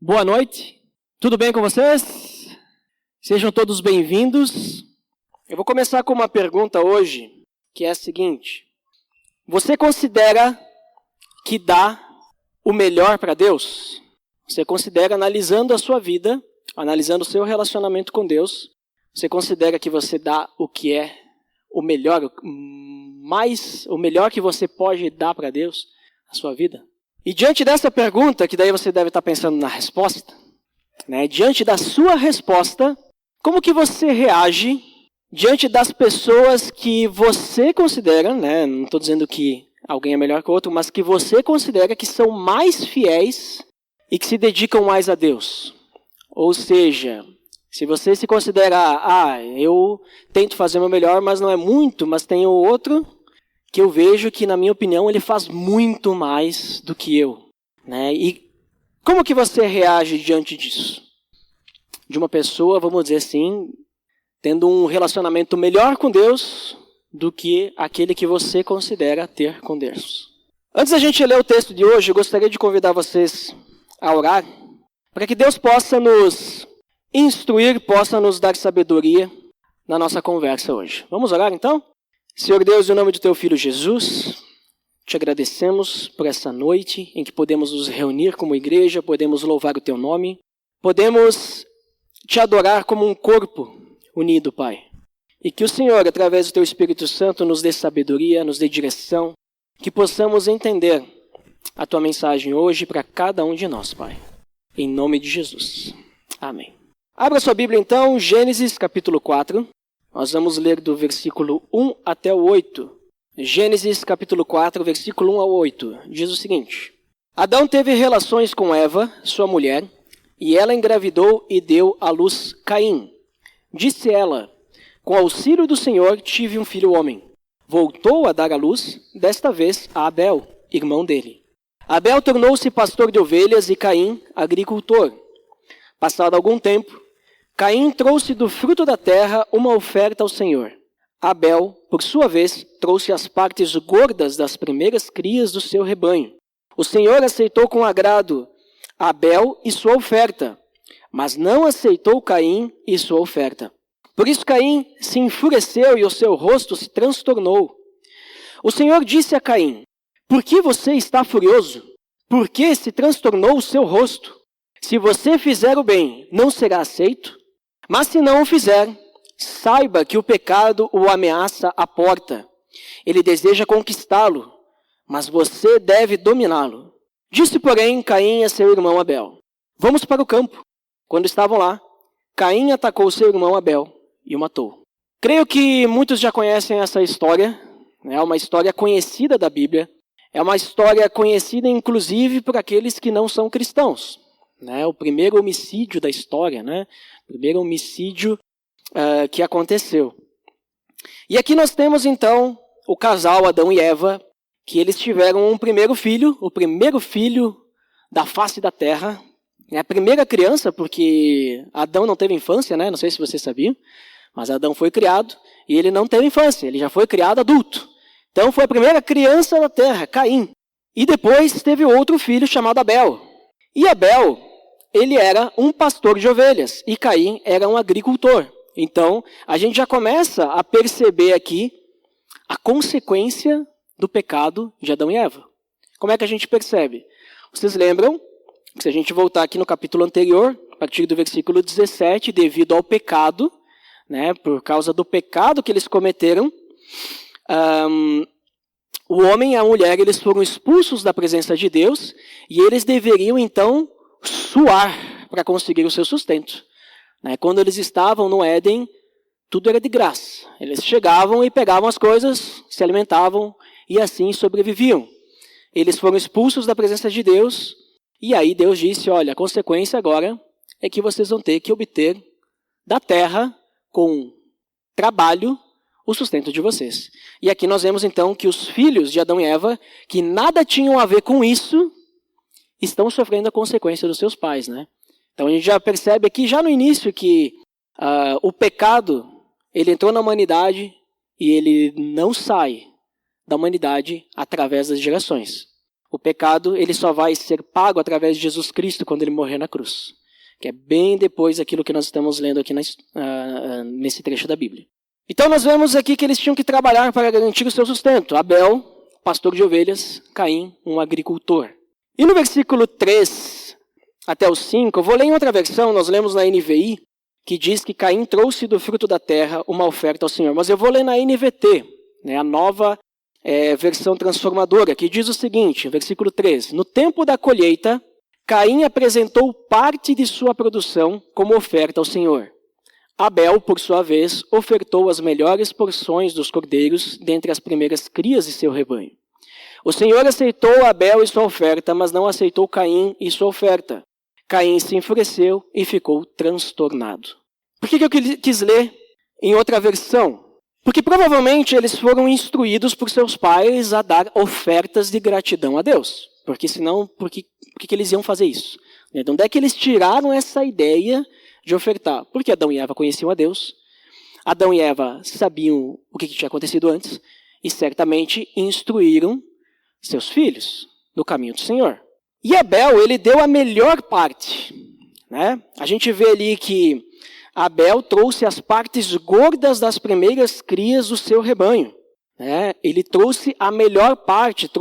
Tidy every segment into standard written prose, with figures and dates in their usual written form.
Boa noite, tudo bem com vocês? Sejam todos bem-vindos. Eu vou começar com uma pergunta hoje, que é a seguinte: você considera que dá o melhor para Deus? Você considera, analisando a sua vida, analisando o seu relacionamento com Deus, você considera que você dá o que é o melhor, o melhor que você pode dar para Deus, a sua vida? E diante dessa pergunta, que daí você deve estar pensando na resposta, né? Diante da sua resposta, como que você reage diante das pessoas que você considera, né? Não estou dizendo que alguém é melhor que o outro, mas que você considera que são mais fiéis e que se dedicam mais a Deus. Ou seja, se você se considera, eu tento fazer o meu melhor, mas não é muito, mas tem o outro que eu vejo que, na minha opinião, ele faz muito mais do que eu, né? E como que você reage diante disso? De uma pessoa, vamos dizer assim, tendo um relacionamento melhor com Deus do que aquele que você considera ter com Deus. Antes da gente ler o texto de hoje, eu gostaria de convidar vocês a orar, para que Deus possa nos instruir, possa nos dar sabedoria na nossa conversa hoje. Vamos orar então? Senhor Deus, em nome do Teu Filho Jesus, te agradecemos por essa noite em que podemos nos reunir como igreja, podemos louvar o Teu nome, podemos te adorar como um corpo unido, Pai. E que o Senhor, através do Teu Espírito Santo, nos dê sabedoria, nos dê direção, que possamos entender a Tua mensagem hoje para cada um de nós, Pai. Em nome de Jesus. Amém. Abra sua Bíblia então, Gênesis capítulo 4. Nós vamos ler do versículo 1 até o 8. Gênesis capítulo 4, versículo 1 ao 8. Diz o seguinte: Adão teve relações com Eva, sua mulher, e ela engravidou e deu à luz Caim. Disse ela: com auxílio do Senhor tive um filho homem. Voltou a dar à luz, desta vez a Abel, irmão dele. Abel tornou-se pastor de ovelhas e Caim, agricultor. Passado algum tempo, Caim trouxe do fruto da terra uma oferta ao Senhor. Abel, por sua vez, trouxe as partes gordas das primeiras crias do seu rebanho. O Senhor aceitou com agrado Abel e sua oferta, mas não aceitou Caim e sua oferta. Por isso Caim se enfureceu e o seu rosto se transtornou. O Senhor disse a Caim: por que você está furioso? Por que se transtornou o seu rosto? Se você fizer o bem, não será aceito? Mas se não o fizer, saiba que o pecado o ameaça à porta. Ele deseja conquistá-lo, mas você deve dominá-lo. Disse, porém, Caim a seu irmão Abel: vamos para o campo. Quando estavam lá, Caim atacou seu irmão Abel e o matou. Creio que muitos já conhecem essa história. É uma história conhecida da Bíblia. É uma história conhecida, inclusive, por aqueles que não são cristãos. O primeiro homicídio da história, o primeiro homicídio que aconteceu. E aqui nós temos, então, o casal Adão e Eva, que eles tiveram um primeiro filho, o primeiro filho da face da terra. A primeira criança, porque Adão não teve infância, não sei se vocês sabiam, mas Adão foi criado e ele não teve infância, ele já foi criado adulto. Então foi a primeira criança da terra, Caim. E depois teve outro filho chamado Abel. E Abel, ele era um pastor de ovelhas e Caim era um agricultor. Então a gente já começa a perceber aqui a consequência do pecado de Adão e Eva. Como é que a gente percebe? Vocês lembram? Se a gente voltar aqui no capítulo anterior, a partir do versículo 17, devido ao pecado, por causa do pecado que eles cometeram, o homem e a mulher, eles foram expulsos da presença de Deus e eles deveriam então suar para conseguir o seu sustento. Quando eles estavam no Éden, tudo era de graça. Eles chegavam e pegavam as coisas, se alimentavam e assim sobreviviam. Eles foram expulsos da presença de Deus e aí Deus disse: olha, a consequência agora é que vocês vão ter que obter da terra, com trabalho, o sustento de vocês. E aqui nós vemos então que os filhos de Adão e Eva, que nada tinham a ver com isso, estão sofrendo a consequência dos seus pais. Então a gente já percebe aqui, já no início, que o pecado, ele entrou na humanidade e ele não sai da humanidade através das gerações. O pecado, ele só vai ser pago através de Jesus Cristo quando ele morrer na cruz. Que é bem depois daquilo que nós estamos lendo aqui nesse trecho da Bíblia. Então nós vemos aqui que eles tinham que trabalhar para garantir o seu sustento. Abel, pastor de ovelhas, Caim, um agricultor. E no versículo 3 até o 5, eu vou ler em outra versão, nós lemos na NVI, que diz que Caim trouxe do fruto da terra uma oferta ao Senhor. Mas eu vou ler na NVT, a nova versão transformadora, que diz o seguinte, versículo 3. No tempo da colheita, Caim apresentou parte de sua produção como oferta ao Senhor. Abel, por sua vez, ofertou as melhores porções dos cordeiros dentre as primeiras crias de seu rebanho. O Senhor aceitou Abel e sua oferta, mas não aceitou Caim e sua oferta. Caim se enfureceu e ficou transtornado. Por que eu quis ler em outra versão? Porque provavelmente eles foram instruídos por seus pais a dar ofertas de gratidão a Deus. Porque senão, por que eles iam fazer isso? De onde é que eles tiraram essa ideia de ofertar? Porque Adão e Eva conheciam a Deus. Adão e Eva sabiam o que tinha acontecido antes. E certamente instruíram seus filhos no caminho do Senhor. E Abel, ele deu a melhor parte. A gente vê ali que Abel trouxe as partes gordas das primeiras crias do seu rebanho. Ele trouxe a melhor parte,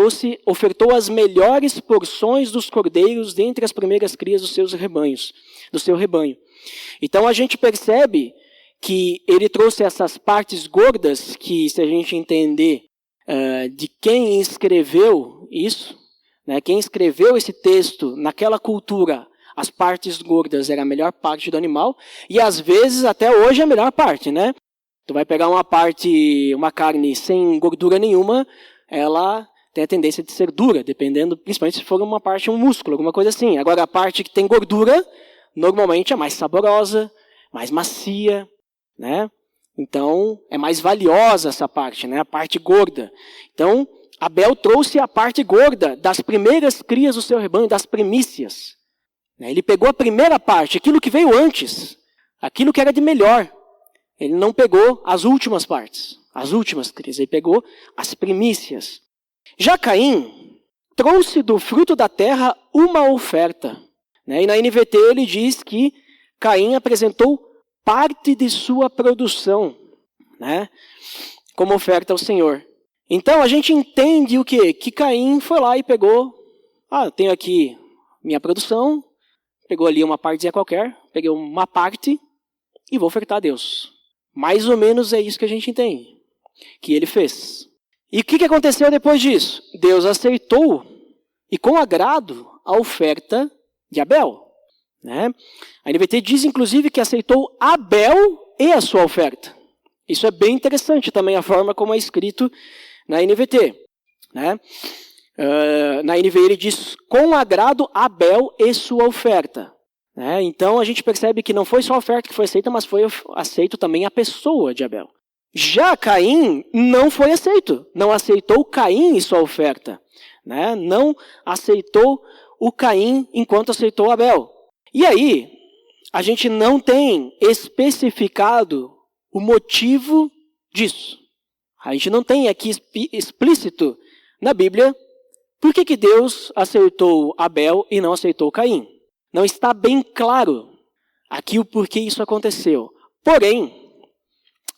ofertou as melhores porções dos cordeiros dentre as primeiras crias dos seus rebanhos, do seu rebanho. Então a gente percebe que ele trouxe essas partes gordas, que se a gente entender de quem escreveu isso, quem escreveu esse texto naquela cultura, as partes gordas era a melhor parte do animal, e às vezes até hoje é a melhor parte, Tu vai pegar uma carne sem gordura nenhuma, ela tem a tendência de ser dura, dependendo, principalmente se for um músculo, alguma coisa assim. Agora a parte que tem gordura, normalmente é mais saborosa, mais macia, Então, é mais valiosa essa parte, a parte gorda. Então, Abel trouxe a parte gorda das primeiras crias do seu rebanho, das primícias. Ele pegou a primeira parte, aquilo que veio antes, aquilo que era de melhor. Ele não pegou as últimas partes, as últimas crias. Ele pegou as primícias. Já Caim trouxe do fruto da terra uma oferta. E na NVT ele diz que Caim apresentou parte de sua produção, como oferta ao Senhor. Então a gente entende o quê? Que Caim foi lá e pegou, eu tenho aqui minha produção, pegou ali uma partezinha qualquer, peguei uma parte e vou ofertar a Deus. Mais ou menos é isso que a gente entende, que ele fez. E o que aconteceu depois disso? Deus aceitou, e com agrado, a oferta de Abel. A NVT diz, inclusive, que aceitou Abel e a sua oferta. Isso é bem interessante também, a forma como é escrito na NVT. Na NVI ele diz, com agrado, Abel e sua oferta. Então a gente percebe que não foi só a oferta que foi aceita, mas foi aceito também a pessoa de Abel. Já Caim não foi aceito. Não aceitou Caim e sua oferta. Não aceitou o Caim enquanto aceitou Abel. E aí, a gente não tem especificado o motivo disso. A gente não tem aqui explícito na Bíblia por que Deus aceitou Abel e não aceitou Caim. Não está bem claro aqui o porquê isso aconteceu. Porém,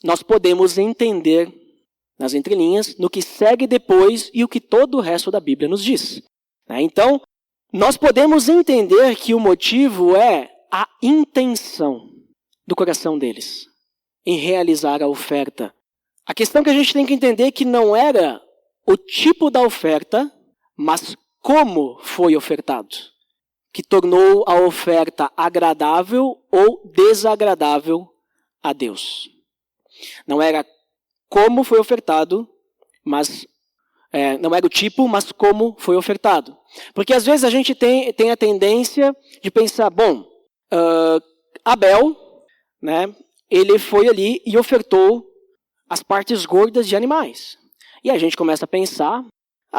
nós podemos entender nas entrelinhas no que segue depois e o que todo o resto da Bíblia nos diz. Então, nós podemos entender que o motivo é a intenção do coração deles em realizar a oferta. A questão que a gente tem que entender é que não era o tipo da oferta, mas como foi ofertado, que tornou a oferta agradável ou desagradável a Deus. Não era como foi ofertado, mas não era o tipo, mas como foi ofertado. Porque às vezes a gente tem a tendência de pensar, Abel, ele foi ali e ofertou as partes gordas de animais. E a gente começa a pensar,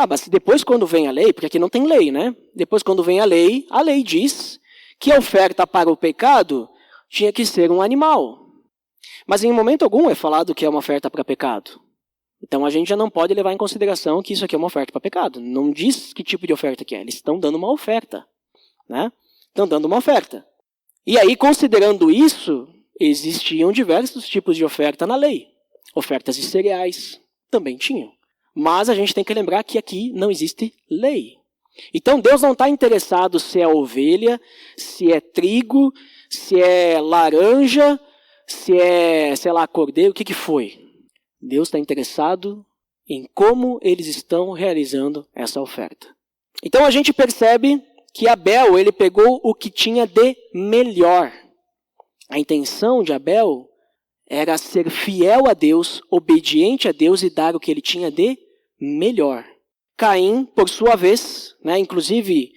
mas depois quando vem a lei, porque aqui não tem lei, Depois quando vem a lei diz que a oferta para o pecado tinha que ser um animal. Mas em momento algum é falado que é uma oferta para pecado. Então a gente já não pode levar em consideração que isso aqui é uma oferta para pecado. Não diz que tipo de oferta que é. Eles estão dando uma oferta, né? Estão dando uma oferta. E aí, considerando isso, existiam diversos tipos de oferta na lei. Ofertas de cereais também tinham. Mas a gente tem que lembrar que aqui não existe lei. Então Deus não está interessado se é ovelha, se é trigo, se é laranja, se é, sei lá, cordeiro, o que foi. Deus está interessado em como eles estão realizando essa oferta. Então a gente percebe que Abel, ele pegou o que tinha de melhor. A intenção de Abel era ser fiel a Deus, obediente a Deus e dar o que ele tinha de melhor. Caim, por sua vez, né, inclusive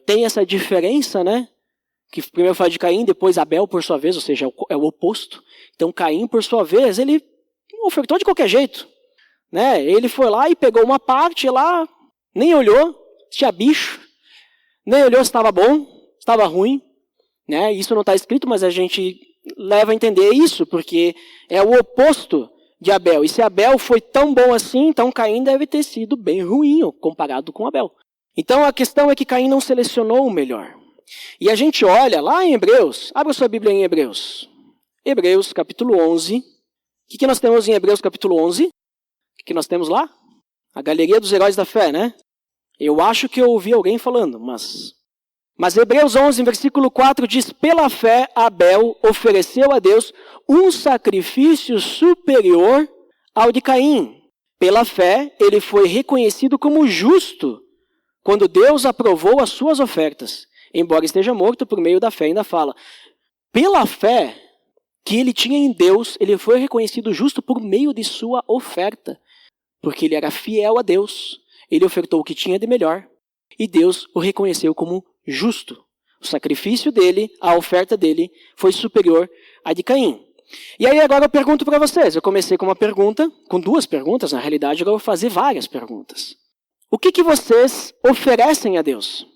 tem essa diferença, né? Que primeiro fala de Caim, depois Abel por sua vez, ou seja, é o oposto. Então Caim, por sua vez, ele ofertou de qualquer jeito. Né? Ele foi lá e pegou uma parte lá, nem olhou se tinha bicho, nem olhou se estava bom, se estava ruim. Né? Isso não está escrito, mas a gente leva a entender isso, porque é o oposto de Abel. E se Abel foi tão bom assim, então Caim deve ter sido bem ruim comparado com Abel. Então a questão é que Caim não selecionou o melhor. E a gente olha lá em Hebreus, abra sua Bíblia em Hebreus. Hebreus capítulo 11. O que nós temos em Hebreus capítulo 11? O que nós temos lá? A galeria dos heróis da fé, né? Eu acho que eu ouvi alguém falando, Mas Hebreus 11, versículo 4 diz: pela fé Abel ofereceu a Deus um sacrifício superior ao de Caim. Pela fé ele foi reconhecido como justo quando Deus aprovou as suas ofertas. Embora esteja morto, por meio da fé ainda fala. Pela fé que ele tinha em Deus, ele foi reconhecido justo por meio de sua oferta. Porque ele era fiel a Deus. Ele ofertou o que tinha de melhor. E Deus o reconheceu como justo. O sacrifício dele, a oferta dele, foi superior à de Caim. E aí agora eu pergunto para vocês. Eu comecei com uma pergunta, com duas perguntas, na realidade, agora eu vou fazer várias perguntas. O que vocês oferecem a Deus?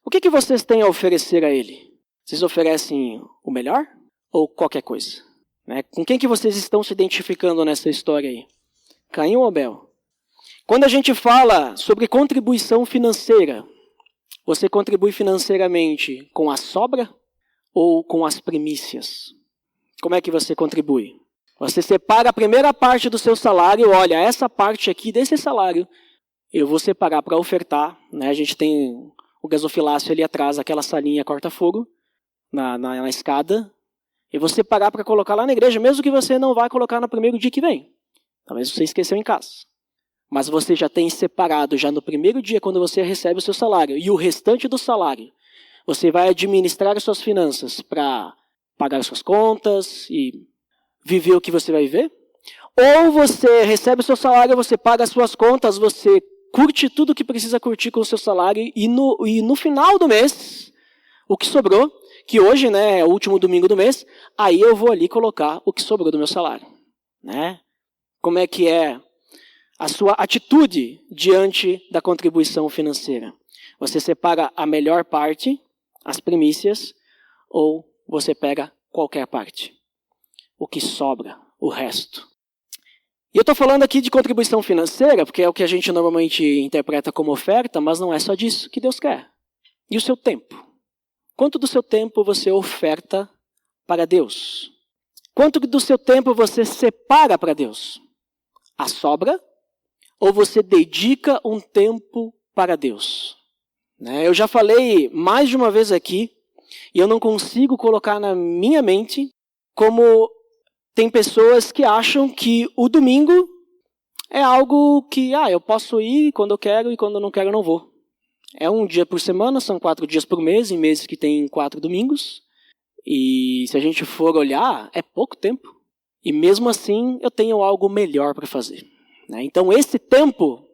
O que vocês têm a oferecer a Ele? Vocês oferecem o melhor ou qualquer coisa? Né? Com quem que vocês estão se identificando nessa história aí? Caim ou Abel? Quando a gente fala sobre contribuição financeira, você contribui financeiramente com a sobra ou com as primícias? Como é que você contribui? Você separa a primeira parte do seu salário, olha, essa parte aqui desse salário eu vou separar para ofertar. Né? A gente tem o gasofilácio ali atrás, aquela salinha corta-fogo, na escada. Eu vou separar para colocar lá na igreja, mesmo que você não vá colocar no primeiro dia que vem. Talvez você esqueceu em casa. Mas você já tem separado, já no primeiro dia, quando você recebe o seu salário. E o restante do salário, você vai administrar as suas finanças para pagar as suas contas e viver o que você vai viver. Ou você recebe o seu salário, você paga as suas contas, você curte tudo o que precisa curtir com o seu salário. E no final do mês, o que sobrou, que hoje, né, é o último domingo do mês, aí eu vou ali colocar o que sobrou do meu salário. Né? Como é que é a sua atitude diante da contribuição financeira? Você separa a melhor parte, as primícias, ou você pega qualquer parte? O que sobra, o resto. E eu estou falando aqui de contribuição financeira, porque é o que a gente normalmente interpreta como oferta, mas não é só disso que Deus quer. E o seu tempo? Quanto do seu tempo você oferta para Deus? Quanto do seu tempo você separa para Deus? A sobra? Ou você dedica um tempo para Deus? Né? Eu já falei mais de uma vez aqui, e eu não consigo colocar na minha mente como tem pessoas que acham que o domingo é algo que eu posso ir quando eu quero e quando eu não quero eu não vou. É um dia por semana, são 4 dias por mês, em meses que tem 4 domingos. E se a gente for olhar, é pouco tempo. E mesmo assim, eu tenho algo melhor para fazer. Então esse tempo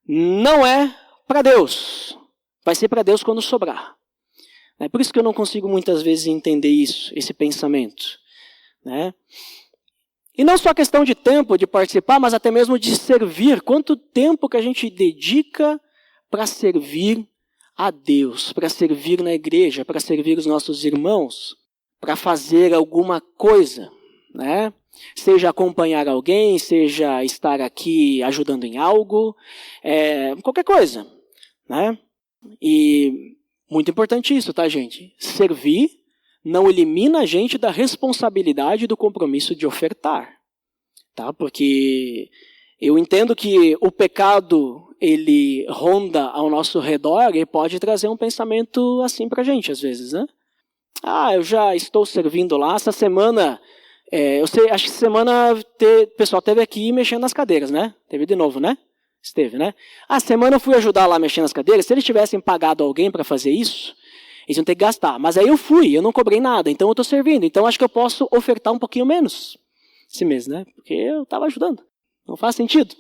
não é para Deus. Vai ser para Deus quando sobrar. É por isso que eu não consigo muitas vezes entender isso, esse pensamento. Né? E não só a questão de tempo, de participar, mas até mesmo de servir. Quanto tempo que a gente dedica para servir a Deus, para servir na igreja, para servir os nossos irmãos, para fazer alguma coisa. né? Seja acompanhar alguém, seja estar aqui ajudando em algo, qualquer coisa, né? E muito importante isso, tá, gente? Servir não elimina a gente da responsabilidade do compromisso de ofertar, tá? Porque eu entendo que o pecado, ele ronda ao nosso redor e pode trazer um pensamento assim pra gente, às vezes, né? Eu já estou servindo lá, essa semana, acho que semana o pessoal esteve aqui mexendo nas cadeiras, né? Teve de novo, né? Esteve, né? Semana eu fui ajudar lá mexendo nas cadeiras, se eles tivessem pagado alguém para fazer isso, eles iam ter que gastar. Mas aí eu não cobrei nada, então eu estou servindo. Então acho que eu posso ofertar um pouquinho menos esse mês, né? Porque eu estava ajudando. Não faz sentido.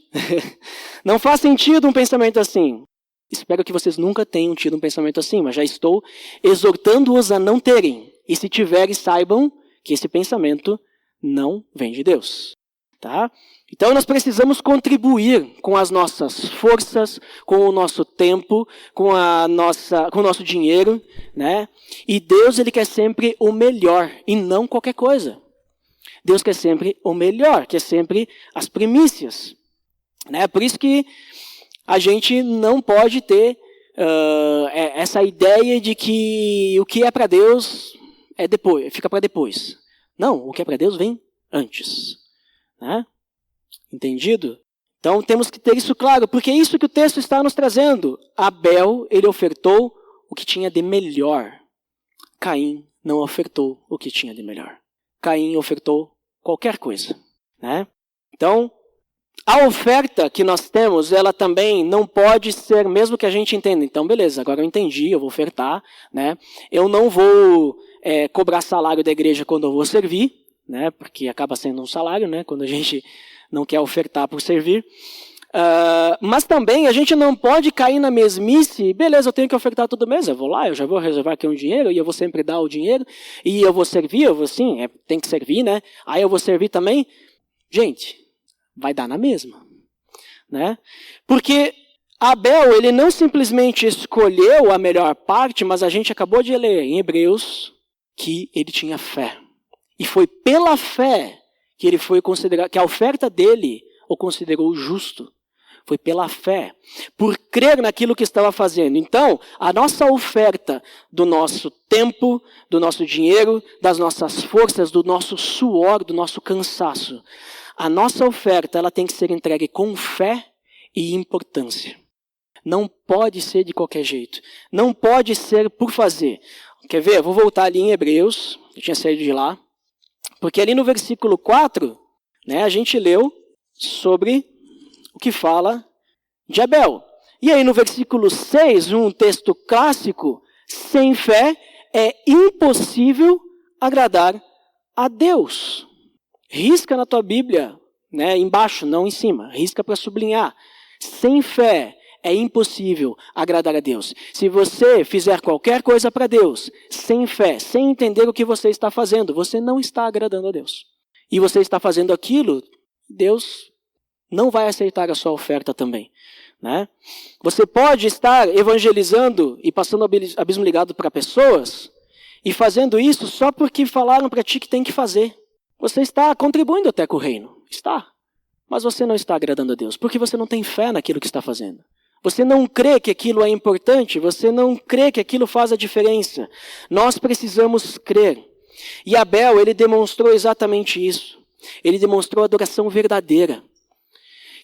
Não faz sentido um pensamento assim. Espero que vocês nunca tenham tido um pensamento assim, mas já estou exortando-os a não terem. E se tiverem, saibam que esse pensamento não vem de Deus. Tá? Então nós precisamos contribuir com as nossas forças, com o nosso tempo, com o nosso dinheiro, né? E Deus, ele quer sempre o melhor e não qualquer coisa. Deus quer sempre o melhor, quer sempre as primícias, né? Por isso que a gente não pode ter essa ideia de que o que é para Deus fica para depois. Não, o que é para Deus vem antes, né? Entendido? Então temos que ter isso claro, porque é isso que o texto está nos trazendo. Abel, ele ofertou o que tinha de melhor. Caim não ofertou o que tinha de melhor. Caim ofertou qualquer coisa, né? Então, a oferta que nós temos, ela também não pode ser, mesmo que a gente entenda. Então, beleza, agora eu entendi, eu vou ofertar, né? Eu não vou cobrar salário da igreja quando eu vou servir, né? Porque acaba sendo um salário, né? Quando a gente não quer ofertar por servir. Mas também a gente não pode cair na mesmice, beleza, eu tenho que ofertar todo mês, eu vou lá, eu já vou reservar aqui um dinheiro, e eu vou sempre dar o dinheiro, e eu vou servir, tem que servir, né? Aí eu vou servir também. Gente, vai dar na mesma, né? Porque Abel, ele não simplesmente escolheu a melhor parte, mas a gente acabou de ler em Hebreus que ele tinha fé. E foi pela fé que ele foi considerado, que a oferta dele o considerou justo. Foi pela fé, por crer naquilo que estava fazendo. Então, a nossa oferta do nosso tempo, do nosso dinheiro, das nossas forças, do nosso suor, do nosso cansaço, a nossa oferta, ela tem que ser entregue com fé e importância. Não pode ser de qualquer jeito. Não pode ser por fazer. Quer ver? Eu vou voltar ali em Hebreus. Eu tinha saído de lá. Porque ali no versículo 4, né, a gente leu sobre o que fala de Abel. E aí no versículo 6, um texto clássico, sem fé é impossível agradar a Deus. Risca na tua Bíblia, né, embaixo, não em cima. Risca para sublinhar. Sem fé é impossível agradar a Deus. Se você fizer qualquer coisa para Deus, sem fé, sem entender o que você está fazendo, você não está agradando a Deus. E você está fazendo aquilo, Deus não vai aceitar a sua oferta também, né? Você pode estar evangelizando e passando abismo ligado para pessoas e fazendo isso só porque falaram para ti que tem que fazer. Você está contribuindo até com o reino. Está. Mas você não está agradando a Deus, porque você não tem fé naquilo que está fazendo. Você não crê que aquilo é importante, você não crê que aquilo faz a diferença. Nós precisamos crer. E Abel, ele demonstrou exatamente isso. Ele demonstrou a adoração verdadeira.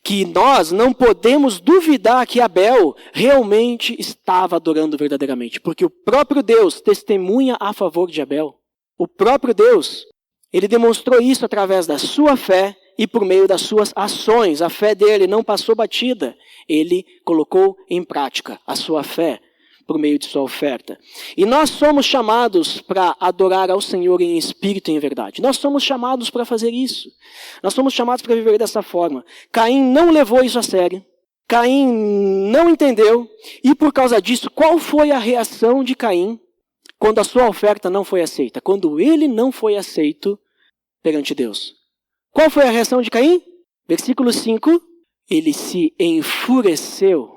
Que nós não podemos duvidar que Abel realmente estava adorando verdadeiramente. Porque o próprio Deus testemunha a favor de Abel. O próprio Deus, ele demonstrou isso através da sua fé e por meio das suas ações. A fé dele não passou batida. Ele colocou em prática a sua fé por meio de sua oferta. E nós somos chamados para adorar ao Senhor em espírito e em verdade. Nós somos chamados para fazer isso. Nós somos chamados para viver dessa forma. Caim não levou isso a sério. Caim não entendeu. E por causa disso, qual foi a reação de Caim quando a sua oferta não foi aceita? Quando ele não foi aceito perante Deus. Qual foi a reação de Caim? Versículo 5. Ele se enfureceu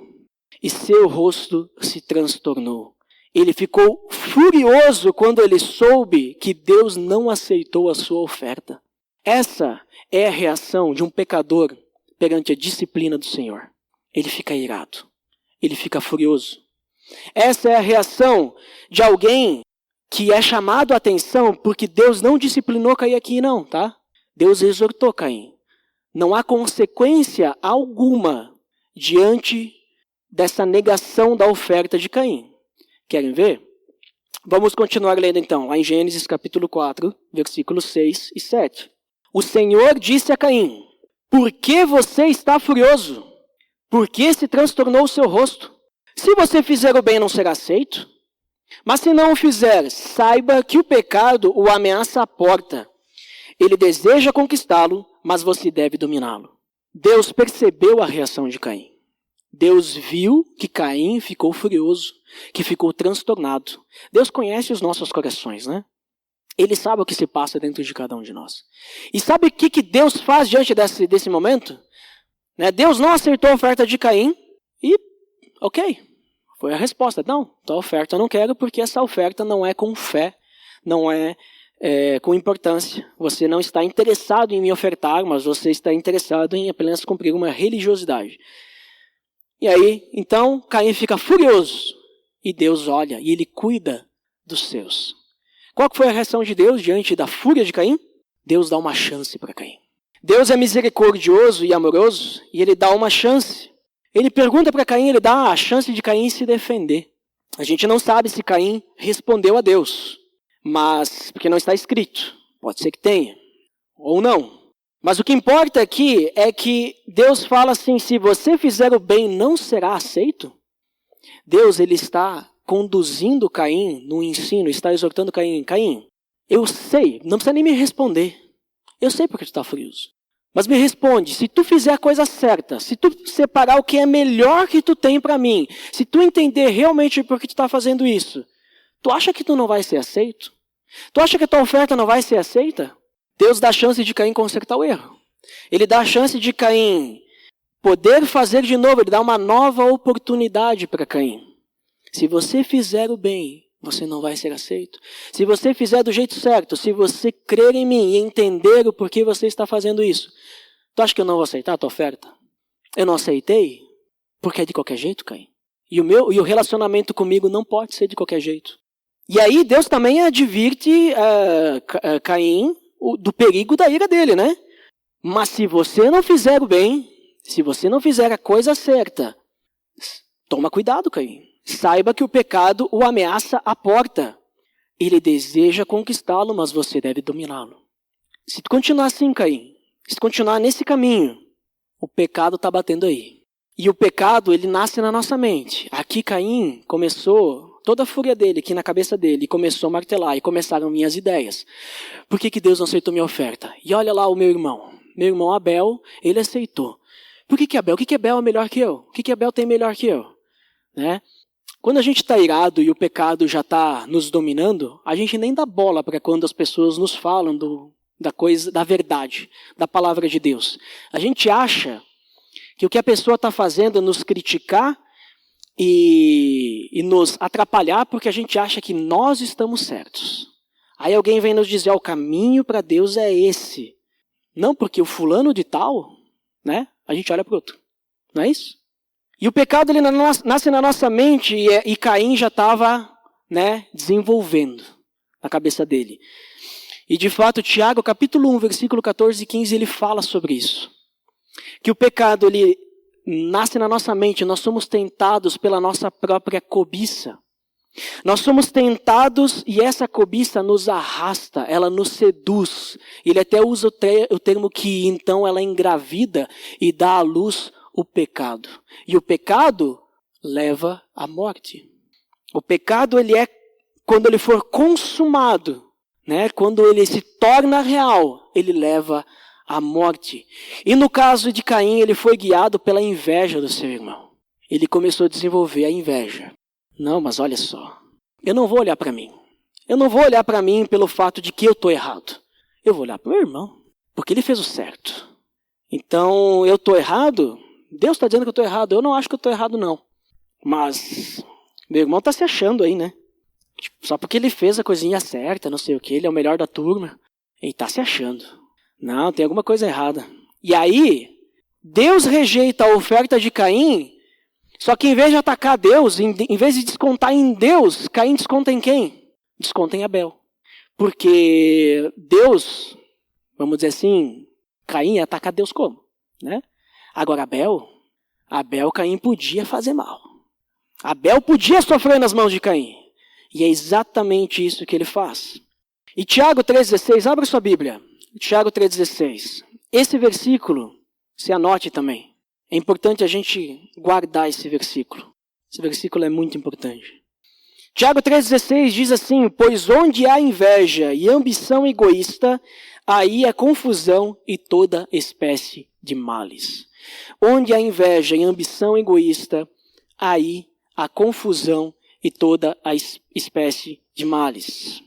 e seu rosto se transtornou. Ele ficou furioso quando ele soube que Deus não aceitou a sua oferta. Essa é a reação de um pecador perante a disciplina do Senhor. Ele fica irado. Ele fica furioso. Essa é a reação de alguém que é chamado a atenção porque Deus não disciplinou Caim aqui não, tá? Deus exortou Caim. Não há consequência alguma diante dessa negação da oferta de Caim. Querem ver? Vamos continuar lendo então, lá em Gênesis capítulo 4, versículos 6 e 7. O Senhor disse a Caim: por que você está furioso? Por que se transtornou o seu rosto? Se você fizer o bem, não será aceito? Mas se não o fizer, saiba que o pecado o ameaça à porta. Ele deseja conquistá-lo, mas você deve dominá-lo. Deus percebeu a reação de Caim. Deus viu que Caim ficou furioso, que ficou transtornado. Deus conhece os nossos corações, né? Ele sabe o que se passa dentro de cada um de nós. E sabe o que Deus faz diante desse momento? Deus não aceitou a oferta de Caim e, ok, foi a resposta. Não, tua oferta eu não quero porque essa oferta não é com fé, não é com importância. Você não está interessado em me ofertar, mas você está interessado em apenas cumprir uma religiosidade. E aí, então, Caim fica furioso. E Deus olha e ele cuida dos seus. Qual foi a reação de Deus diante da fúria de Caim? Deus dá uma chance para Caim. Deus é misericordioso e amoroso e ele dá uma chance. Ele pergunta para Caim, ele dá a chance de Caim se defender. A gente não sabe se Caim respondeu a Deus, mas porque não está escrito. Pode ser que tenha, ou não. Mas o que importa aqui é que Deus fala assim, se você fizer o bem, não será aceito? Deus, ele está conduzindo Caim no ensino, está exortando Caim. Caim, eu sei, não precisa nem me responder. Eu sei porque tu está furioso. Mas me responde, se tu fizer a coisa certa, se tu separar o que é melhor que tu tem para mim, se tu entender realmente por que tu está fazendo isso, tu acha que tu não vai ser aceito? Tu acha que a tua oferta não vai ser aceita? Deus dá a chance de Caim consertar o erro. Ele dá a chance de Caim poder fazer de novo, ele dá uma nova oportunidade para Caim. Se você fizer o bem, você não vai ser aceito. Se você fizer do jeito certo, se você crer em mim e entender o porquê você está fazendo isso, tu acha que eu não vou aceitar a tua oferta? Eu não aceitei porque é de qualquer jeito, Caim. E o relacionamento comigo não pode ser de qualquer jeito. E aí Deus também advirte Caim do perigo da ira dele, né? Mas se você não fizer o bem, se você não fizer a coisa certa, toma cuidado, Caim. Saiba que o pecado o ameaça à porta. Ele deseja conquistá-lo, mas você deve dominá-lo. Se tu continuar assim, Caim, se tu continuar nesse caminho, o pecado está batendo aí. E o pecado, ele nasce na nossa mente. Aqui Caim começou, toda a fúria dele aqui na cabeça dele, começou a martelar e começaram minhas ideias. Por que Deus não aceitou minha oferta? E olha lá o meu irmão Abel, ele aceitou. Por que Abel? O que Abel é melhor que eu? O que Abel tem melhor que eu? Né? Quando a gente está irado e o pecado já está nos dominando, a gente nem dá bola para quando as pessoas nos falam da verdade, da palavra de Deus. A gente acha que o que a pessoa está fazendo é nos criticar e nos atrapalhar porque a gente acha que nós estamos certos. Aí alguém vem nos dizer, o caminho para Deus é esse. Não porque o fulano de tal, né? A gente olha para o outro. Não é isso? E o pecado ele nasce na nossa mente e Caim já estava desenvolvendo na cabeça dele. E de fato, Tiago, capítulo 1, versículo 14 e 15, ele fala sobre isso. Que o pecado ele nasce na nossa mente, nós somos tentados pela nossa própria cobiça. Nós somos tentados e essa cobiça nos arrasta, ela nos seduz. Ele até usa o termo que então ela engravida e dá à luz o pecado. E o pecado leva à morte. O pecado ele é quando ele for consumado, quando ele se torna real, ele leva à morte. E no caso de Caim, ele foi guiado pela inveja do seu irmão. Ele começou a desenvolver a inveja. Não, mas olha só, eu não vou olhar para mim. Eu não vou olhar para mim pelo fato de que eu estou errado. Eu vou olhar para o meu irmão, porque ele fez o certo. Então, eu estou errado? Deus está dizendo que eu estou errado. Eu não acho que eu estou errado, não. Mas meu irmão está se achando aí, né? Só porque ele fez a coisinha certa, não sei o que, ele é o melhor da turma. Ele está se achando. Não, tem alguma coisa errada. E aí, Deus rejeita a oferta de Caim, só que em vez de atacar Deus, em vez de descontar em Deus, Caim desconta em quem? Desconta em Abel. Porque Deus, vamos dizer assim, Caim ataca Deus como? Né? Agora Abel, Caim podia fazer mal. Abel podia sofrer nas mãos de Caim. E é exatamente isso que ele faz. E Tiago 3,16, abra sua Bíblia. Tiago 3,16. Esse versículo, se anote também. É importante a gente guardar esse versículo. Esse versículo é muito importante. Tiago 3,16 diz assim: pois onde há inveja e ambição egoísta, aí há confusão e toda espécie de males. Onde há inveja e ambição egoísta, aí há confusão e toda a espécie de males.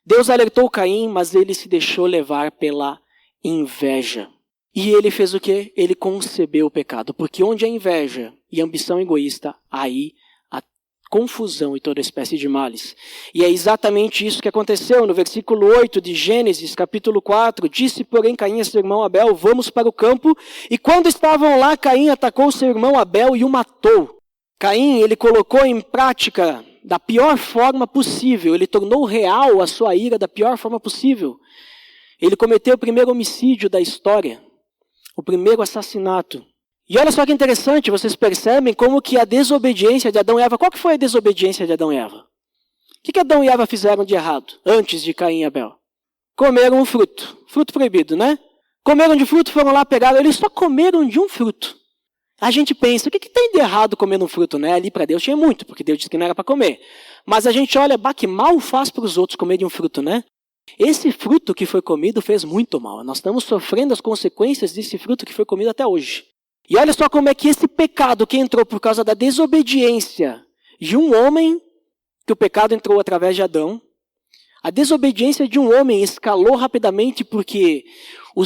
Deus alertou Caim, mas ele se deixou levar pela inveja. E ele fez o quê? Ele concebeu o pecado. Porque onde há inveja e ambição egoísta, aí há confusão e toda espécie de males. E é exatamente isso que aconteceu no versículo 8 de Gênesis, capítulo 4. Disse, porém, Caim a seu irmão Abel, vamos para o campo. E quando estavam lá, Caim atacou seu irmão Abel e o matou. Caim, ele colocou em prática da pior forma possível. Ele tornou real a sua ira da pior forma possível. Ele cometeu o primeiro homicídio da história. O primeiro assassinato. E olha só que interessante, vocês percebem como que a desobediência de Adão e Eva... Qual que foi a desobediência de Adão e Eva? O que Adão e Eva fizeram de errado antes de Caim e Abel? Comeram um fruto. Fruto proibido, né? Comeram de fruto, foram lá, pegaram. Eles só comeram de um fruto. A gente pensa, o que tem de errado comer um fruto, né? Ali para Deus tinha muito, porque Deus disse que não era para comer. Mas a gente olha, que mal faz para os outros comer de um fruto, né? Esse fruto que foi comido fez muito mal. Nós estamos sofrendo as consequências desse fruto que foi comido até hoje. E olha só como é que esse pecado que entrou por causa da desobediência de um homem, que o pecado entrou através de Adão, a desobediência de um homem escalou rapidamente porque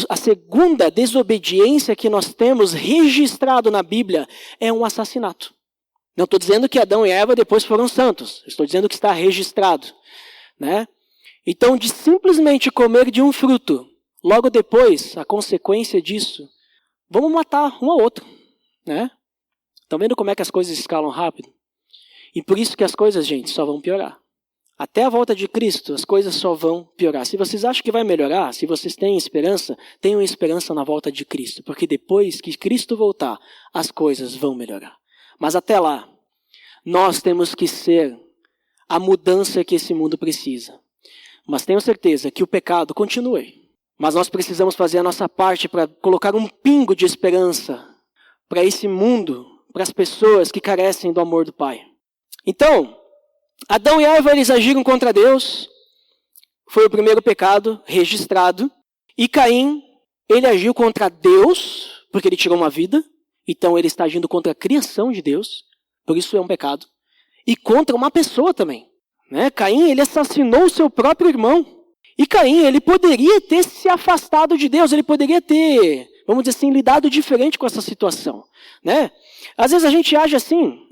a segunda desobediência que nós temos registrado na Bíblia é um assassinato. Não estou dizendo que Adão e Eva depois foram santos. Estou dizendo que está registrado. Né? Então, de simplesmente comer de um fruto, logo depois, a consequência disso, vamos matar um ao outro. Né? Estão vendo como é que as coisas escalam rápido? E por isso que as coisas, gente, só vão piorar. Até a volta de Cristo, as coisas só vão piorar. Se vocês acham que vai melhorar, se vocês têm esperança, tenham esperança na volta de Cristo. Porque depois que Cristo voltar, as coisas vão melhorar. Mas até lá, nós temos que ser a mudança que esse mundo precisa. Mas tenho certeza que o pecado continue. Mas nós precisamos fazer a nossa parte para colocar um pingo de esperança para esse mundo, para as pessoas que carecem do amor do Pai. Então, Adão e Eva, eles agiram contra Deus. Foi o primeiro pecado registrado. E Caim, ele agiu contra Deus, porque ele tirou uma vida. Então ele está agindo contra a criação de Deus. Por isso é um pecado. E contra uma pessoa também. Né? Caim, ele assassinou o seu próprio irmão. E Caim, ele poderia ter se afastado de Deus. Ele poderia ter, vamos dizer assim, lidado diferente com essa situação. Né? Às vezes a gente age assim.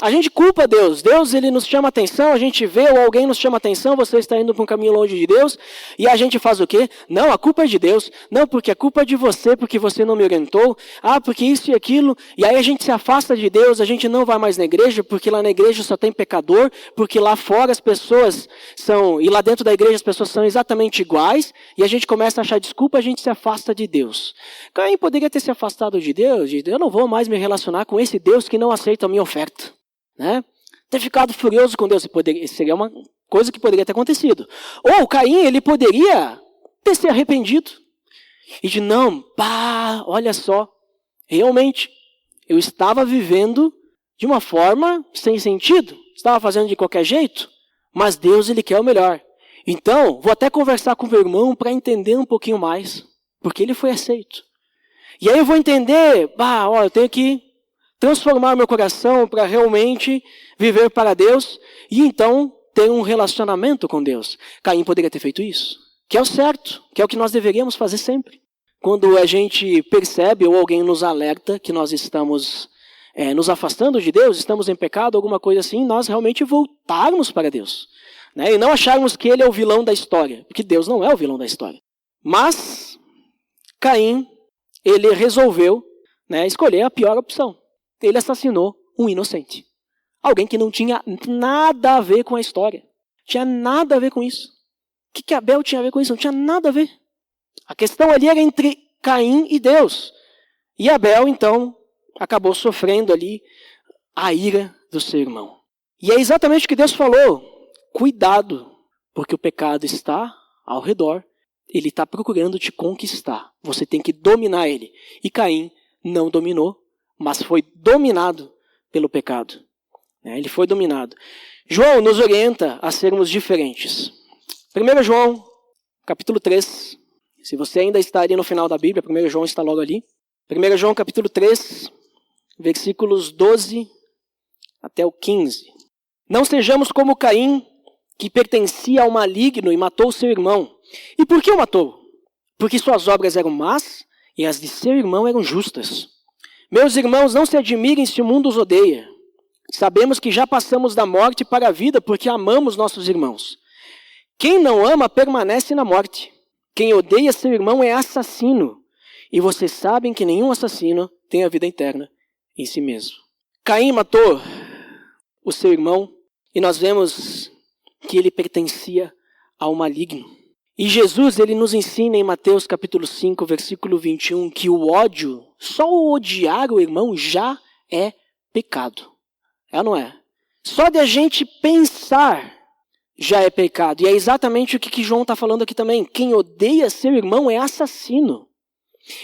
A gente culpa Deus. Deus, ele nos chama atenção, a gente vê ou alguém nos chama atenção, você está indo para um caminho longe de Deus, e a gente faz o quê? Não, a culpa é de Deus. Não, porque a culpa é de você, porque você não me orientou. Ah, porque isso e aquilo. E aí a gente se afasta de Deus, a gente não vai mais na igreja, porque lá na igreja só tem pecador, porque lá fora as pessoas são, e lá dentro da igreja as pessoas são exatamente iguais, e a gente começa a achar desculpa, a gente se afasta de Deus. Caim poderia ter se afastado de Deus, eu não vou mais me relacionar com esse Deus que não aceita a minha oferta. Né? Ter ficado furioso com Deus seria uma coisa que poderia ter acontecido. Ou Caim, ele poderia ter se arrependido. E de não, olha só, realmente, eu estava vivendo de uma forma sem sentido. Estava fazendo de qualquer jeito, mas Deus, ele quer o melhor. Então, vou até conversar com o meu irmão para entender um pouquinho mais, porque ele foi aceito. E aí eu vou entender, eu tenho que transformar meu coração para realmente viver para Deus e então ter um relacionamento com Deus. Caim poderia ter feito isso, que é o certo, que é o que nós deveríamos fazer sempre. Quando a gente percebe ou alguém nos alerta que nós estamos nos afastando de Deus, estamos em pecado, alguma coisa assim, nós realmente voltarmos para Deus. Né? E não acharmos que Ele é o vilão da história, porque Deus não é o vilão da história. Mas Caim, ele resolveu, escolher a pior opção. Ele assassinou um inocente. Alguém que não tinha nada a ver com a história. Tinha nada a ver com isso. O que Abel tinha a ver com isso? Não tinha nada a ver. A questão ali era entre Caim e Deus. E Abel, então, acabou sofrendo ali a ira do seu irmão. E é exatamente o que Deus falou. Cuidado, porque o pecado está ao redor. Ele está procurando te conquistar. Você tem que dominar ele. E Caim não dominou, mas foi dominado pelo pecado. Ele foi dominado. João nos orienta a sermos diferentes. 1 João, capítulo 3. Se você ainda está ali no final da Bíblia, 1 João está logo ali. 1 João, capítulo 3, versículos 12 até o 15. Não sejamos como Caim, que pertencia ao maligno e matou seu irmão. E por que o matou? Porque suas obras eram más e as de seu irmão eram justas. Meus irmãos, não se admirem se o mundo os odeia. Sabemos que já passamos da morte para a vida porque amamos nossos irmãos. Quem não ama permanece na morte. Quem odeia seu irmão é assassino. E vocês sabem que nenhum assassino tem a vida eterna em si mesmo. Caim matou o seu irmão e nós vemos que ele pertencia ao maligno. E Jesus, ele nos ensina em Mateus capítulo 5, versículo 21, que o ódio, só o odiar o irmão já é pecado. É ou não é? Só de a gente pensar já é pecado. E é exatamente o que João está falando aqui também. Quem odeia seu irmão é assassino.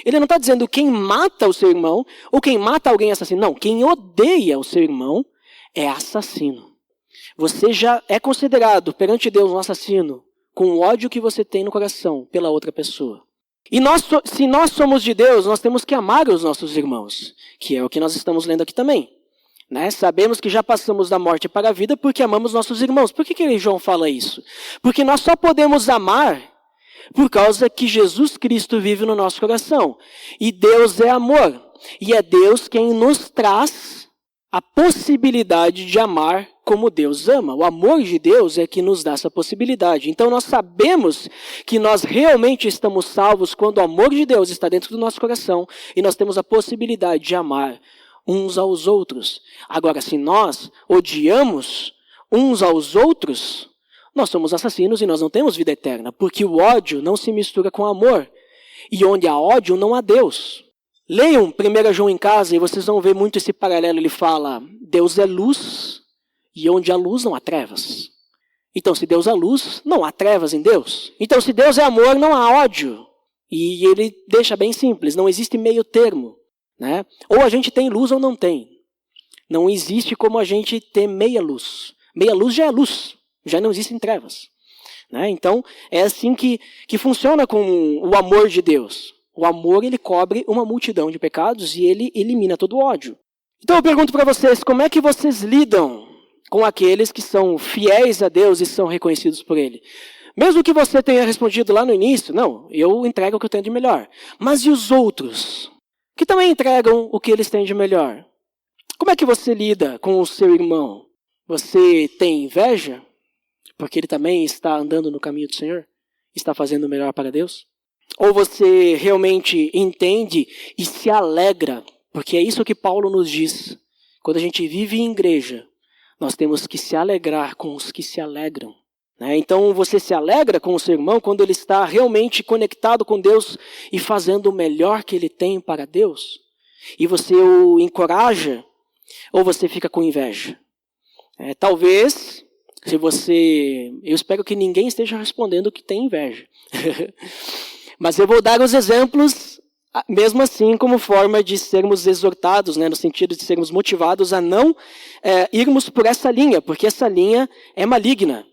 Ele não está dizendo quem mata o seu irmão ou quem mata alguém é assassino. Não, quem odeia o seu irmão é assassino. Você já é considerado perante Deus um assassino com o ódio que você tem no coração pela outra pessoa. E se nós somos de Deus, nós temos que amar os nossos irmãos, que é o que nós estamos lendo aqui também. Sabemos que já passamos da morte para a vida porque amamos nossos irmãos. Por que João fala isso? Porque nós só podemos amar por causa que Jesus Cristo vive no nosso coração. E Deus é amor. E é Deus quem nos traz a possibilidade de amar como Deus ama. O amor de Deus é que nos dá essa possibilidade. Então nós sabemos que nós realmente estamos salvos quando o amor de Deus está dentro do nosso coração e nós temos a possibilidade de amar uns aos outros. Agora, se nós odiamos uns aos outros, nós somos assassinos e nós não temos vida eterna, porque o ódio não se mistura com amor. E onde há ódio, não há Deus. Leiam 1 João em casa e vocês vão ver muito esse paralelo. Ele fala, Deus é luz e onde há luz não há trevas. Então, se Deus é luz, não há trevas em Deus. Então, se Deus é amor, não há ódio. E ele deixa bem simples, não existe meio termo. Ou a gente tem luz ou não tem. Não existe como a gente ter meia luz. Meia luz já é luz, já não existem trevas. Então, é assim que funciona com o amor de Deus. O amor, ele cobre uma multidão de pecados e ele elimina todo o ódio. Então eu pergunto para vocês, como é que vocês lidam com aqueles que são fiéis a Deus e são reconhecidos por Ele? Mesmo que você tenha respondido lá no início, não, eu entrego o que eu tenho de melhor. Mas e os outros? Que também entregam o que eles têm de melhor. Como é que você lida com o seu irmão? Você tem inveja? Porque ele também está andando no caminho do Senhor? Está fazendo o melhor para Deus? Ou você realmente entende e se alegra? Porque é isso que Paulo nos diz. Quando a gente vive em igreja, nós temos que se alegrar com os que se alegram. Então você se alegra com o seu irmão quando ele está realmente conectado com Deus e fazendo o melhor que ele tem para Deus. E você o encoraja ou você fica com inveja? Talvez, eu espero que ninguém esteja respondendo que tem inveja. Mas eu vou dar os exemplos, mesmo assim, como forma de sermos exortados, no sentido de sermos motivados a não irmos por essa linha, porque essa linha é maligna.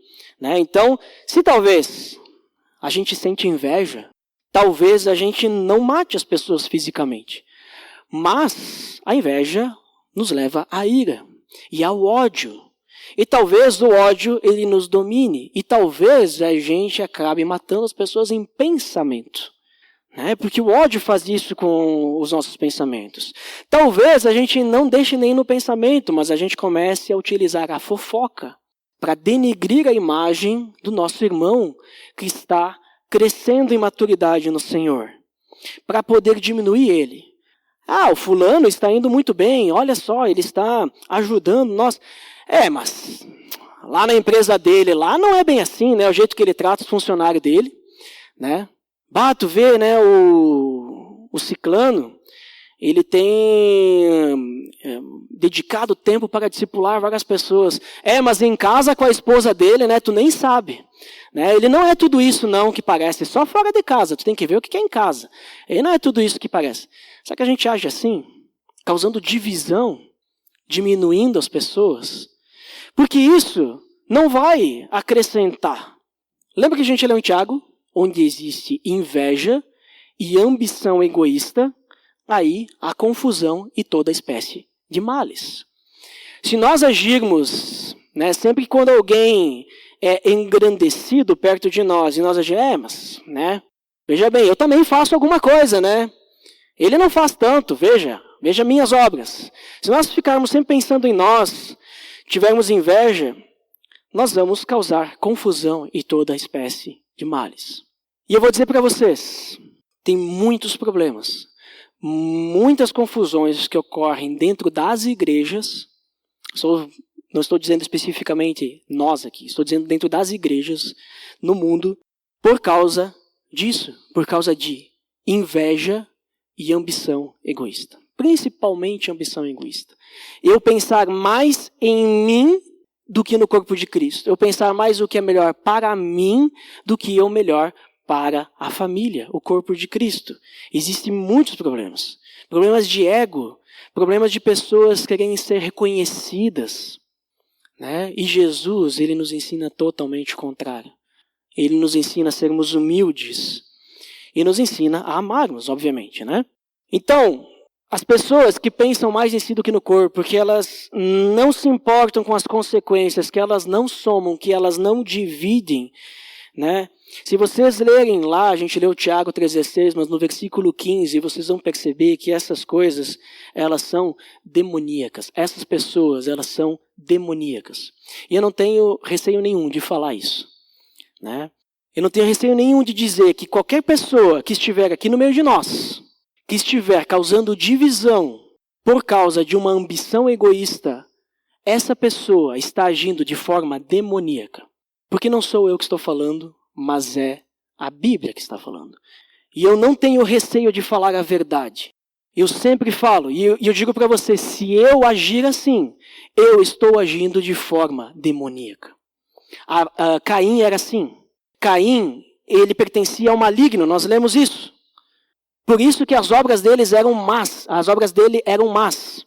Então, se talvez a gente sente inveja, talvez a gente não mate as pessoas fisicamente. Mas a inveja nos leva à ira e ao ódio. E talvez o ódio ele nos domine. E talvez a gente acabe matando as pessoas em pensamento. Porque o ódio faz isso com os nossos pensamentos. Talvez a gente não deixe nem no pensamento, mas a gente comece a utilizar a fofoca para denegrir a imagem do nosso irmão que está crescendo em maturidade no Senhor, para poder diminuir ele. Ah, o fulano está indo muito bem, olha só, ele está ajudando nós. Mas lá na empresa dele, lá não é bem assim, né? O jeito que ele trata os funcionários dele, né? Tu vê, né, o ciclano, ele tem dedicado tempo para discipular várias pessoas. Mas em casa com a esposa dele, né, tu nem sabe. Né? Ele não é tudo isso não que parece, só fora de casa. Tu tem que ver o que é em casa. Ele não é tudo isso que parece. Será que a gente age assim? Causando divisão, diminuindo as pessoas? Porque isso não vai acrescentar. Lembra que a gente leu em Tiago? Onde existe inveja e ambição egoísta, aí há confusão e toda espécie de males. Se nós agirmos, né, sempre que quando alguém é engrandecido perto de nós, e nós agirmos, né, veja bem, eu também faço alguma coisa, né? Ele não faz tanto, veja minhas obras. Se nós ficarmos sempre pensando em nós, tivermos inveja, nós vamos causar confusão e toda espécie de males. E eu vou dizer para vocês, tem muitos problemas, muitas confusões que ocorrem dentro das igrejas. Não estou dizendo especificamente nós aqui, estou dizendo dentro das igrejas no mundo, por causa disso, por causa de inveja e ambição egoísta. Principalmente ambição egoísta. Eu pensar mais em mim do que no corpo de Cristo. Eu pensar mais o que é melhor para mim do que o melhor para a família, o corpo de Cristo. Existem muitos problemas. Problemas de ego, problemas de pessoas querendo ser reconhecidas. Né? E Jesus, ele nos ensina totalmente o contrário. Ele nos ensina a sermos humildes. E nos ensina a amarmos, obviamente. Né? Então, as pessoas que pensam mais em si do que no corpo, que elas não se importam com as consequências, que elas não somam, que elas não dividem, né? Se vocês lerem lá, a gente leu Tiago 3,16, mas no versículo 15, vocês vão perceber que essas coisas, elas são demoníacas. Essas pessoas, elas são demoníacas. E eu não tenho receio nenhum de falar isso. Né? Eu não tenho receio nenhum de dizer que qualquer pessoa que estiver aqui no meio de nós, que estiver causando divisão por causa de uma ambição egoísta, essa pessoa está agindo de forma demoníaca. Porque não sou eu que estou falando, mas é a Bíblia que está falando. E eu não tenho receio de falar a verdade. Eu sempre falo, e eu digo para você, se eu agir assim, eu estou agindo de forma demoníaca. Caim era assim. Caim, ele pertencia ao maligno, nós lemos isso. Por isso que as obras dele eram más.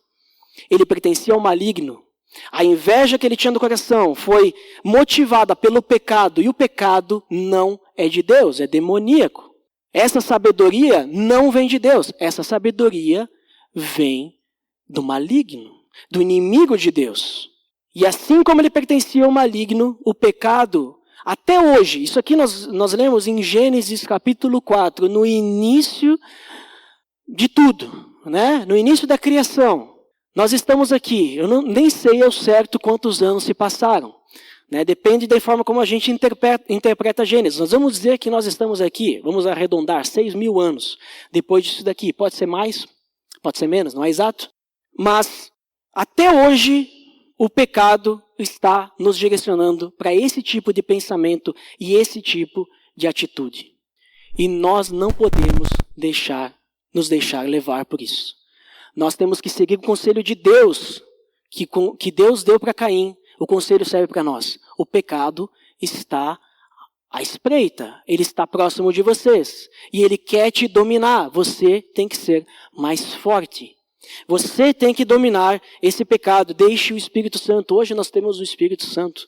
Ele pertencia ao maligno. A inveja que ele tinha no coração foi motivada pelo pecado, e o pecado não é de Deus, é demoníaco. Essa sabedoria não vem de Deus, essa sabedoria vem do maligno, do inimigo de Deus. E assim como ele pertencia ao maligno, o pecado, até hoje, isso aqui nós lemos em Gênesis capítulo 4, no início de tudo, né? No início da criação. Nós estamos aqui, eu nem sei ao certo quantos anos se passaram. Né? Depende da forma como a gente interpreta Gênesis. Nós vamos dizer que nós estamos aqui, vamos arredondar, 6.000 anos depois disso daqui. Pode ser mais, pode ser menos, não é exato? Mas até hoje o pecado está nos direcionando para esse tipo de pensamento e esse tipo de atitude. E nós não podemos nos deixar levar por isso. Nós temos que seguir o conselho de Deus, que Deus deu para Caim. O conselho serve para nós. O pecado está à espreita. Ele está próximo de vocês. E ele quer te dominar. Você tem que ser mais forte. Você tem que dominar esse pecado. Deixe o Espírito Santo. Hoje nós temos o Espírito Santo.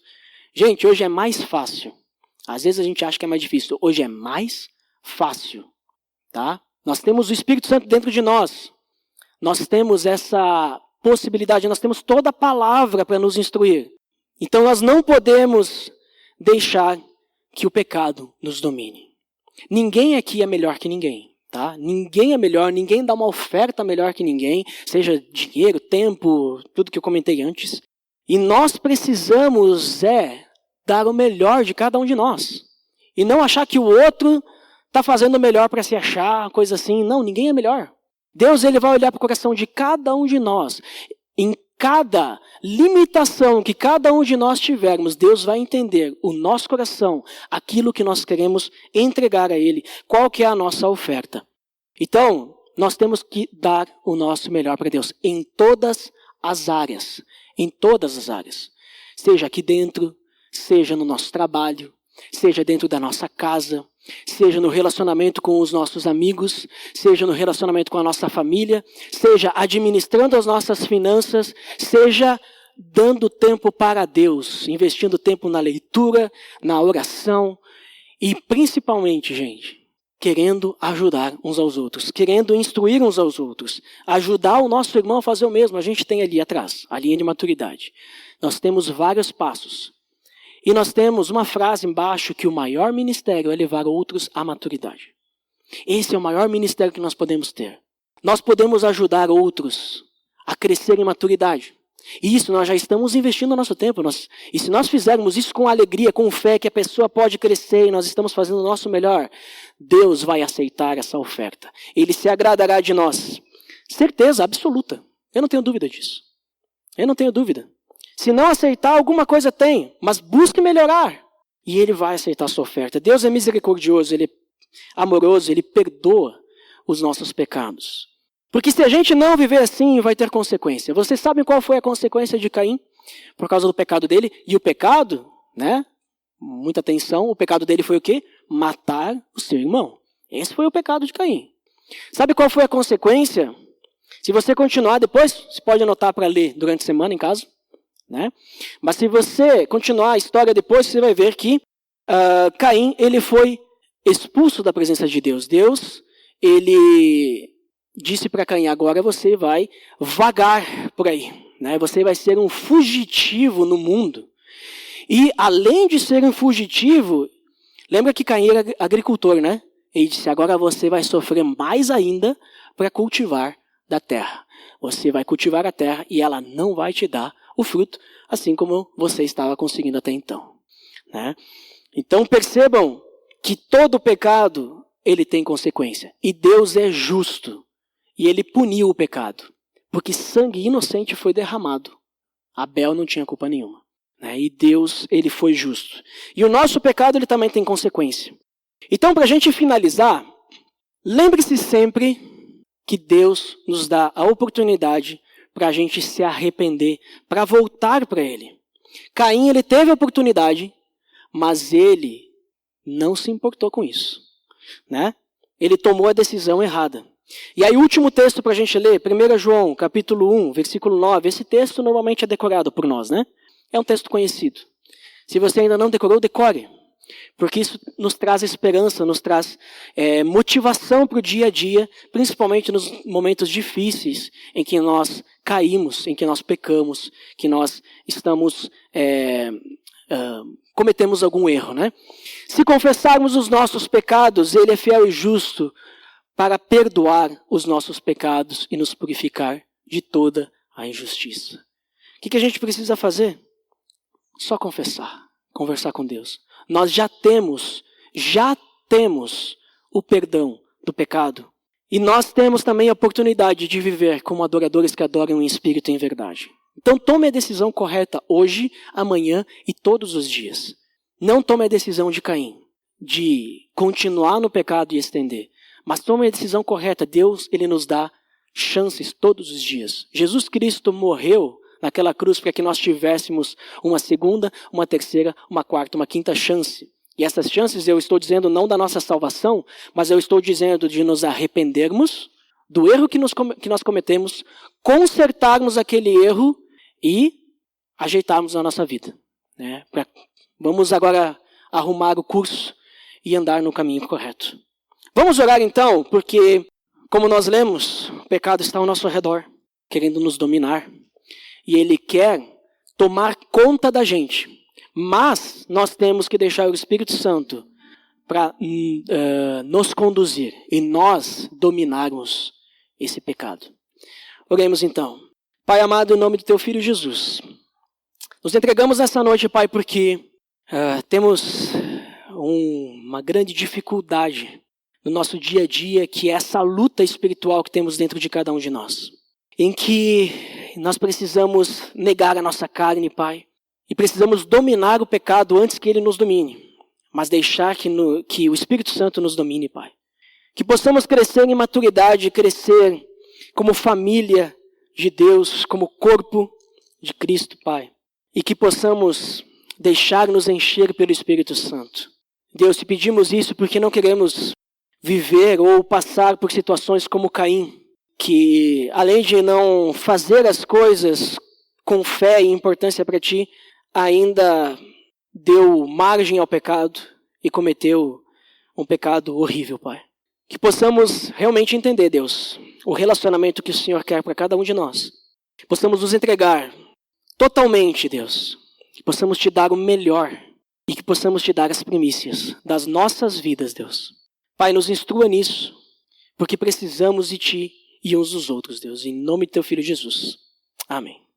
Gente, hoje é mais fácil. Às vezes a gente acha que é mais difícil. Hoje é mais fácil. Tá? Nós temos o Espírito Santo dentro de nós. Nós temos essa possibilidade, nós temos toda a palavra para nos instruir. Então nós não podemos deixar que o pecado nos domine. Ninguém aqui é melhor que ninguém, tá? Ninguém é melhor, ninguém dá uma oferta melhor que ninguém, seja dinheiro, tempo, tudo que eu comentei antes. E nós precisamos dar o melhor de cada um de nós. E não achar que o outro está fazendo o melhor para se achar, coisa assim. Não, ninguém é melhor. Deus ele vai olhar para o coração de cada um de nós. Em cada limitação que cada um de nós tivermos, Deus vai entender o nosso coração, aquilo que nós queremos entregar a Ele, qual que é a nossa oferta. Então, nós temos que dar o nosso melhor para Deus em todas as áreas. Em todas as áreas. Seja aqui dentro, seja no nosso trabalho, seja dentro da nossa casa, seja no relacionamento com os nossos amigos, seja no relacionamento com a nossa família, seja administrando as nossas finanças, seja dando tempo para Deus, investindo tempo na leitura, na oração e principalmente, gente, querendo ajudar uns aos outros, querendo instruir uns aos outros, ajudar o nosso irmão a fazer o mesmo. A gente tem ali atrás, a linha de maturidade. Nós temos vários passos. E nós temos uma frase embaixo que o maior ministério é levar outros à maturidade. Esse é o maior ministério que nós podemos ter. Nós podemos ajudar outros a crescer em maturidade. E isso nós já estamos investindo o nosso tempo. E se nós fizermos isso com alegria, com fé, que a pessoa pode crescer e nós estamos fazendo o nosso melhor, Deus vai aceitar essa oferta. Ele se agradará de nós. Certeza absoluta. Eu não tenho dúvida disso. Eu não tenho dúvida. Se não aceitar, alguma coisa tem, mas busque melhorar. E Ele vai aceitar a sua oferta. Deus é misericordioso, Ele é amoroso, Ele perdoa os nossos pecados. Porque se a gente não viver assim, vai ter consequência. Vocês sabem qual foi a consequência de Caim? Por causa do pecado dele. E o pecado, né? Muita atenção, o pecado dele foi o quê? Matar o seu irmão. Esse foi o pecado de Caim. Sabe qual foi a consequência? Se você continuar depois, você pode anotar para ler durante a semana em casa. Né? Mas se você continuar a história depois, você vai ver que Caim ele foi expulso da presença de Deus. Deus ele disse para Caim, agora você vai vagar por aí. Né? Você vai ser um fugitivo no mundo. E além de ser um fugitivo, lembra que Caim era agricultor, né? Ele disse, agora você vai sofrer mais ainda para cultivar da terra. Você vai cultivar a terra e ela não vai te dar o fruto, assim como você estava conseguindo até então. Né? Então percebam que todo pecado ele tem consequência. E Deus é justo. E Ele puniu o pecado. Porque sangue inocente foi derramado. Abel não tinha culpa nenhuma. Né? E Deus ele foi justo. E o nosso pecado ele também tem consequência. Então para a gente finalizar, lembre-se sempre que Deus nos dá a oportunidade para a gente se arrepender, para voltar para Ele. Caim, ele teve a oportunidade, mas ele não se importou com isso. Né? Ele tomou a decisão errada. E aí o último texto para a gente ler, 1 João, capítulo 1, versículo 9. Esse texto normalmente é decorado por nós, né? É um texto conhecido. Se você ainda não decorou, decore. Porque isso nos traz esperança, nos traz motivação para o dia a dia, principalmente nos momentos difíceis em que nós caímos, em que nós pecamos, que nós estamos cometemos algum erro. Né? Se confessarmos os nossos pecados, Ele é fiel e justo para perdoar os nossos pecados e nos purificar de toda a injustiça. O que a gente precisa fazer? Só confessar, conversar com Deus. Nós já temos o perdão do pecado. E nós temos também a oportunidade de viver como adoradores que adoram em espírito e em verdade. Então tome a decisão correta hoje, amanhã e todos os dias. Não tome a decisão de Caim, de continuar no pecado e estender. Mas tome a decisão correta. Deus, Ele nos dá chances todos os dias. Jesus Cristo morreu naquela cruz para que nós tivéssemos uma segunda, uma terceira, uma quarta, uma quinta chance. E essas chances eu estou dizendo não da nossa salvação, mas eu estou dizendo de nos arrependermos do erro que nós cometemos, consertarmos aquele erro e ajeitarmos a nossa vida. Né? Vamos agora arrumar o curso e andar no caminho correto. Vamos orar então, porque, como nós lemos, o pecado está ao nosso redor, querendo nos dominar. E ele quer tomar conta da gente. Mas nós temos que deixar o Espírito Santo para nos conduzir e nós dominarmos esse pecado. Oremos então. Pai amado, em nome do Teu Filho Jesus, nos entregamos essa noite, Pai, porque temos uma grande dificuldade no nosso dia a dia, que é essa luta espiritual que temos dentro de cada um de nós. Em que nós precisamos negar a nossa carne, Pai, e precisamos dominar o pecado antes que ele nos domine, mas deixar que o Espírito Santo nos domine, Pai. Que possamos crescer em maturidade, crescer como família de Deus, como corpo de Cristo, Pai. E que possamos deixar-nos encher pelo Espírito Santo. Deus, te pedimos isso porque não queremos viver ou passar por situações como Caim, que além de não fazer as coisas com fé e importância para Ti, ainda deu margem ao pecado e cometeu um pecado horrível, Pai. Que possamos realmente entender, Deus, o relacionamento que o Senhor quer para cada um de nós. Possamos nos entregar totalmente, Deus. Que possamos Te dar o melhor e que possamos Te dar as primícias das nossas vidas, Deus. Pai, nos instrua nisso, porque precisamos de Ti e uns dos outros, Deus. Em nome de Teu Filho Jesus. Amém.